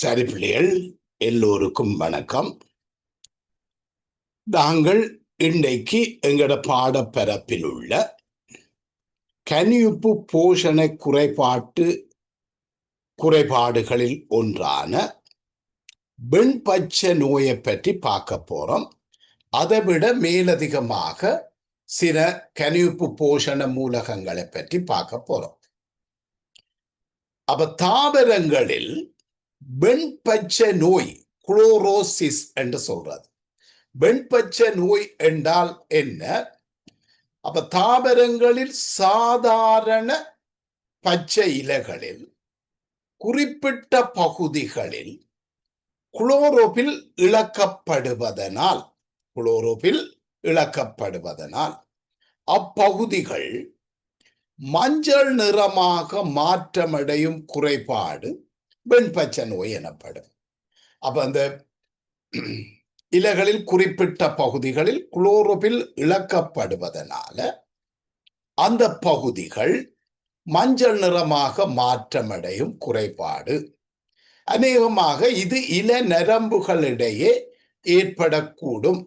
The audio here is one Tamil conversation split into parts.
சரி பிள்ளைகள், எல்லோருக்கும் வணக்கம். நாங்கள் இன்றைக்கு எங்கட பாடப்பரப்பில் உள்ள கனியுப்பு போஷண குறைபாடுகளில் ஒன்றான வெண்பச்சை நோயை பற்றி பார்க்க போறோம். அதை விட மேலதிகமாக சில கனியுப்பு போஷண மூலகங்களை பற்றி பார்க்க போறோம். அப்ப தாவரங்களில் வெண்பச்சை நோய், குளோரோசிஸ் என்று சொல்றது. வெண்பச்சை நோய் என்றால் என்ன? அப்ப தாவரங்களில் சாதாரண பச்சை இலைகளில் குறிப்பிட்ட பகுதிகளில் குளோரோபில் இழக்கப்படுவதனால் அப்பகுதிகள் மஞ்சள் நிறமாக மாற்றமடையும் குறைபாடு வெண்பச்சை நோய் எனப்படும். அப்ப அந்த இலைகளில் குறிப்பிட்ட பகுதிகளில் குளோரோபில் இழக்கப்படுவதனால அந்த பகுதிகள் மஞ்சள் நிறமாக மாற்றமடையும் குறைபாடு. அநேகமாக இது இலை நரம்புகளிடையே ஏற்படக்கூடும்.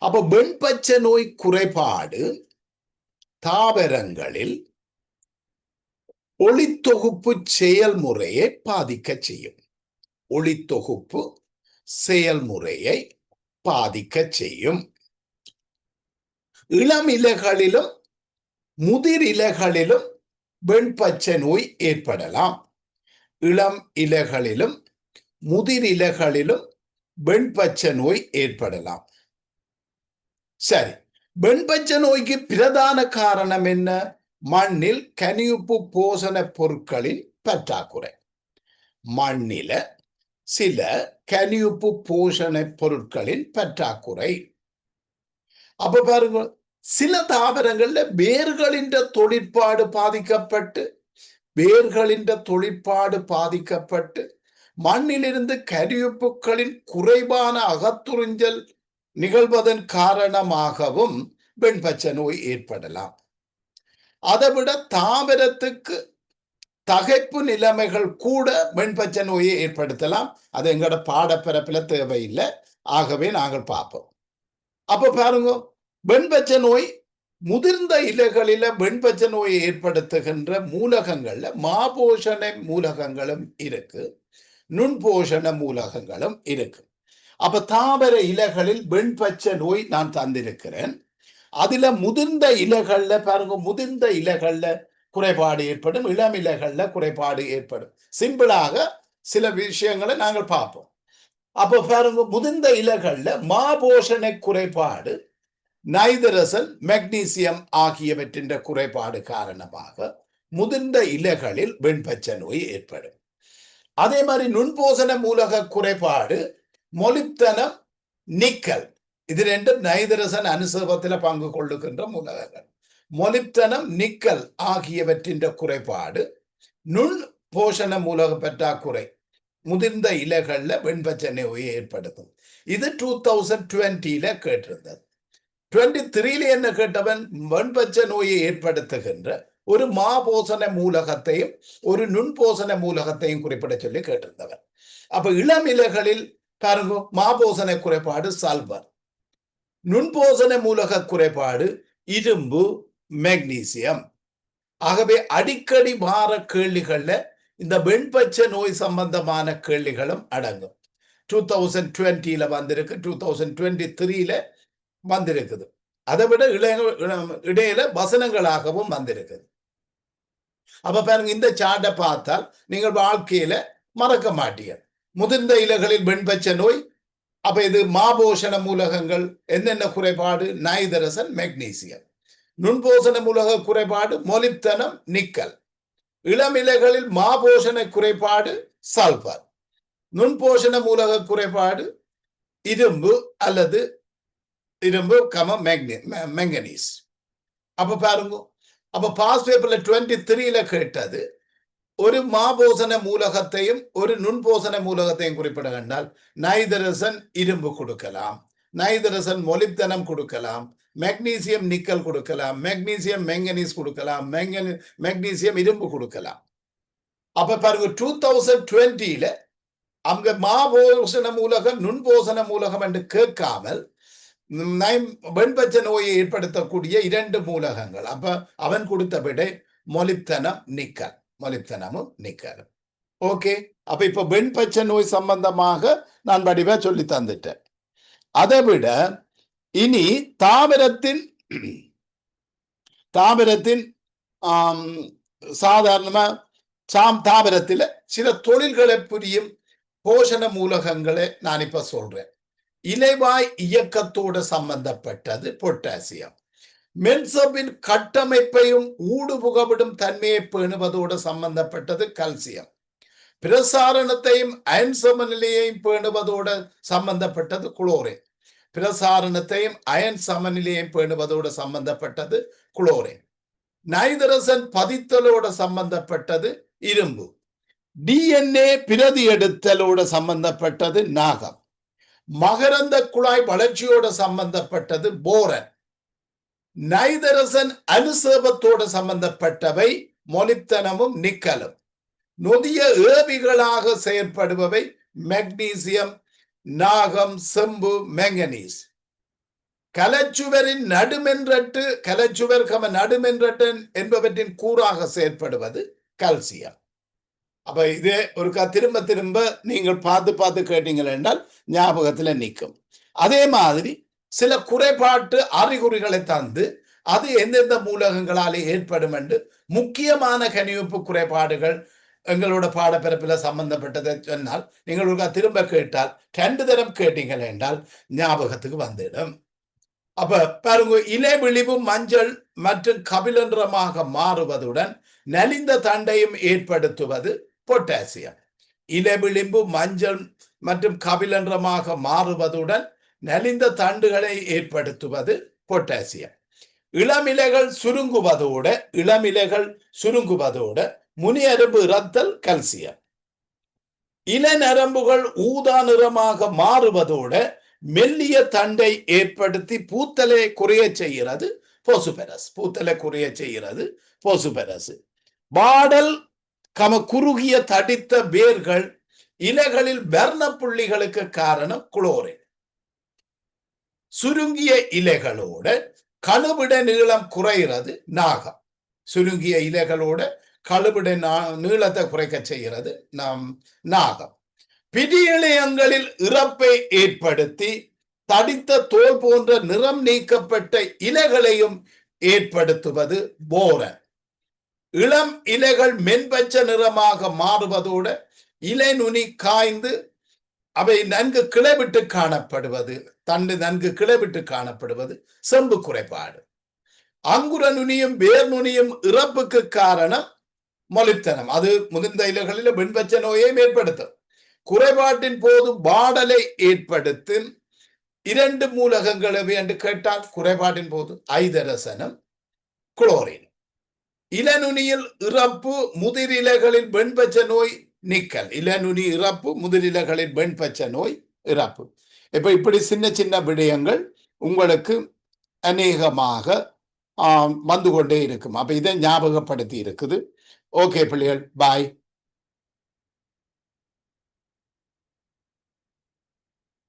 அப்ப வெண்பச்சை நோய் குறைபாடு தாவரங்களில் ஒளித்தொகுப்பு செயல்முறையை பாதிக்க செய்யும். இளம் இலைகளிலும் முதிர் இலைகளிலும் வெண்பச்சை நோய் ஏற்படலாம். சரி, வெண்பச்சை நோய்க்கு பிரதான காரணம் என்ன? மண்ணில் கனியுப்பு போஷண பொருட்களின் பற்றாக்குறை. மண்ணில சில கனியுப்பு போஷண பொருட்களின் பற்றாக்குறை. அப்ப பாருங்க, சில தாவரங்கள்ல வேர்களின் தொழிற்பாடு பாதிக்கப்பட்டு மண்ணிலிருந்து கரியுப்புகளின் குறைவான அகத்துறிஞ்சல் நிகழ்வதன் காரணமாகவும் வெண்பச்சை நோய் ஏற்படலாம். அதைவிட தாவரத்துக்கு தகைப்பு நிலைமைகள் கூட வெண்பச்சை நோயை ஏற்படுத்தலாம். அது எங்களோட பாடப்பரப்பில் தேவையில்லை, ஆகவே நாங்கள் பார்ப்போம். அப்ப பாருங்க, வெண்பச்சை நோய் முதிர்ந்த இலைகளில வெண்பச்சை நோயை ஏற்படுத்துகின்ற மூலகங்கள்ல மாபோஷண மூலகங்களும் இருக்கு, நுண்போஷண மூலகங்களும் இருக்கு. அப்ப தாவர இலைகளில் வெண்பச்சை நோய் நான் தந்திருக்கிறேன். அதுல முதிர்ந்த இலைகள்ல பாருங்க, முதிர்ந்த இலைகள்ல குறைபாடு ஏற்படும், இளம் இலைகள்ல குறைபாடு ஏற்படும். சிம்பிளாக சில விஷயங்களை நாங்கள் பார்ப்போம். அப்ப பாருங்க, முதிர்ந்த இலைகள்ல மாபோஷண குறைபாடு, நைதரசன், மெக்னீசியம் ஆகியவற்றின் குறைபாடு காரணமாக முதிர்ந்த இலைகளில் வெண்பச்சை நோய் ஏற்படும். அதே மாதிரி நுண்போஷண மூலக குறைபாடு, மொலிப்தனம், நிக்கல், இது ரெண்டும் நைதரசன் அனுசேபத்தில் பங்கு கொள்ளுகின்ற மூலகங்கள். மொலிப்தனம், நிக்கல் ஆகியவற்றின் குறைபாடு, நுண் போஷண மூலக பற்றாக்குறை முதிர்ந்த இலைகள்ல வெண்பச்சை நோயை ஏற்படுத்தும். இது 2020 கேட்டிருந்தது. 23 என்ன கேட்டவன்? வெண்பச்சை நோயை ஏற்படுத்துகின்ற ஒரு மாபோசன மூலகத்தையும் ஒரு நுண்போசன மூலகத்தையும் குறிப்பிட சொல்லி கேட்டிருந்தவன். அப்ப இளம் இலைகளில் பாருங்க, மாபோசன குறைபாடு சல்பர், நுண்போசன மூலக குறைபாடு இரும்பு, மெக்னீசியம். ஆகவே அடிக்கடி வார கேள்விகள்ல இந்த வெண்பச்சை நோய் சம்பந்தமான கேள்விகளும் அடங்கும். 2020 வந்திருக்கு, 2023 வந்திருக்குது. அதை விட இடையில வசனங்களாகவும் வந்திருக்குது. அப்ப பாருங்க, இந்த சார்ட்டை பார்த்தால் நீங்கள் வாழ்க்கையில மறக்க மாட்டீங்க. முதிர்ந்த இலைகளில் வெண்பச்சை நோய். அப்ப இது மாபோஷண மூலகங்கள் என்னென்ன குறைபாடு? நைதரசன், மெக்னீசியம். நுண்போஷண மூலக குறைபாடு மொலிப்தனம், நிக்கல். இளம் இலைகளில் மாபோஷண குறைபாடு சல்பர். நுண்போஷண மூலக குறைபாடு இரும்பு அல்லது இரும்பு மெங்கனீஸ். அப்ப பாருங்க, அப்ப பாஸ் பேப்பர்ல 23 கேட்டது ஒரு மாபோசன மூலகத்தையும் ஒரு நுண்போசன மூலகத்தையும் குறிப்பிட கண்டால் நைதரசன் இரும்பு கொடுக்கலாம், நைதரசன் மொலிப்தனம் கொடுக்கலாம், மெக்னீசியம் நிக்கல் கொடுக்கலாம், மெக்னீசியம் மெங்கனீஸ் கொடுக்கலாம், மெக்னீசியம் இரும்பு கொடுக்கலாம். அப்ப பாருங்க 2020ல அங்க மாபோசன மூலகம் நுண்போசன மூலகம் என்று கேட்காமல் வெண்பச்ச நோயை ஏற்படுத்தக்கூடிய 2 மூலகங்கள். அப்ப அவன் கொடுத்த விடை மொலிப்தனம் நிக்கல், மொலிப்தனமும் நிக்கலும். ஓகே, அப்ப இப்ப வெண்பச்ச நோய் சம்பந்தமாக நான் வடிவா சொல்லி தந்துட்டேன். அதை விட இனி தாமிரத்தின் சாதாரணமா தாமிரத்தில் சில தொழில்களை புரியும் போஷண மூலகங்களை நான் இப்ப சொல்றேன். இலைவாய் இயக்கத்தோடு சம்பந்தப்பட்டது பொட்டாசியம். மென்சபின் கட்டமைப்பையும் ஊடுபுகவிடும் தன்மையை பேணுவதோடு சம்பந்தப்பட்டது கல்சியம். பிரசாரணத்தையும் அயன் சமநிலையையும் பேணுவதோடு சம்பந்தப்பட்டது குளோரின். பிரசாரணத்தையும் அயன் சமநிலையையும் பேணுவதோடு சம்பந்தப்பட்டது குளோரின். நைதரசன் பதித்தலோடு சம்பந்தப்பட்டது இரும்பு. டிஎன்ஏ பிரதி எடுத்தலோடு சம்பந்தப்பட்டது நாகம். மகரந்த குழாய் வளர்ச்சியோடு சம்பந்தப்பட்டது போரன். நைதரசன் அனுசேபத்தோடு சம்பந்தப்பட்டவை மொலிப்தனமும் நிக்கலும். நொதிய ஏவிகளாக செயற்படுபவை மெக்னீசியம், நாகம், செம்பு, மெங்கனீஸ். கலச்சுவரின் நடுமென்றட்டு, கலச்சுவர் நடுமென்றட்டு என்பவற்றின் கூறாக செயற்படுவது கல்சியம். அப்ப இதே ஒரு திரும்ப திரும்ப நீங்கள் பார்த்து கேட்டீங்கள் என்றால் ஞாபகத்துல நிற்கும். அதே மாதிரி சில குறைபாட்டு அறிகுறிகளை தந்து அது எந்தெந்த மூலகங்களாலே ஏற்படும் என்று முக்கியமான கனிவுப்பு குறைபாடுகள் எங்களோட பாடப்பிறப்பில் சம்பந்தப்பட்டதை சொன்னால் நீங்கள் ஒரு திரும்ப கேட்டால் 2 தரம் கேட்டீங்கள் என்றால் ஞாபகத்துக்கு வந்துடும். அப்ப பாருங்க, இலை விழிவு மஞ்சள் மற்றும் கபிலன்றமாக மாறுவதுடன் நலிந்த தண்டையும் ஏற்படுத்துவது பொட்டாசியம். இலை விளிம்பு மஞ்சள் மற்றும் கபிலன்றமாக மாறுவதுடன் நலிந்த தண்டுகளை ஏற்படுத்துவது பொட்டாசியம். இளமிலைகள் சுருங்குவதோடு முனியரும்பு இறத்தல் கல்சியம். இளநரம்புகள் ஊதா நிறமாக மாறுவதோடு மெல்லிய தண்டை ஏற்படுத்தி பூத்தலை குறைய செய்கிறது போசுபெரஸ். பாடல் குறுகிய தடித்த வேர்கள் இலைகளில் வர்ண புள்ளிகளுக்கு காரணம் குளோரின். சுருங்கிய இலைகளோட கழுவிட நீளம் குறைகிறது நாகம். சுருங்கிய இலைகளோட கழுவிட நீளத்தை குறைக்க செய்கிறது நாகம். பிடியிளையங்களில் இறப்பை ஏற்படுத்தி தடித்த தோல் போன்ற நிறம் நீக்கப்பட்ட இலைகளையும் ஏற்படுத்துவது போரன். இளம் இலைகள் மென்பச்ச நிறமாக மாறுவதோடு இலை நுனி காய்ந்து அவை நன்கு கிளைவிட்டு காணப்படுவது, தண்டு நன்கு கிளைவிட்டு காணப்படுவது செம்பு குறைபாடு. அங்குர நுனியும் வேர் நுனியும் இறப்புக்கு காரணம் மொலிப்தனம். அது முதிர்ந்த இலைகளில் வெண்பச்ச நோயை ஏற்படுத்தும். குறைபாட்டின் போது பாடலை ஏற்படுத்தும் 2 மூலகங்கள் என்று கேட்டால் குறைபாட்டின் போது ஐதரசனம், குளோரின். இளநுனியில் இறப்பு முதிரிலைகளில் வெண்பச்ச நோய் நிக்கல். இளநுனி இறப்பு முதிரிலைகளில் வெண்பச்ச நோய் இறப்பு. இப்ப இப்படி சின்ன விடயங்கள் உங்களுக்கு அநேகமாக வந்து கொண்டே இருக்கும். அப்ப இதை ஞாபகப்படுத்தி இருக்குது. ஓகே பிள்ளைகள், பாய்.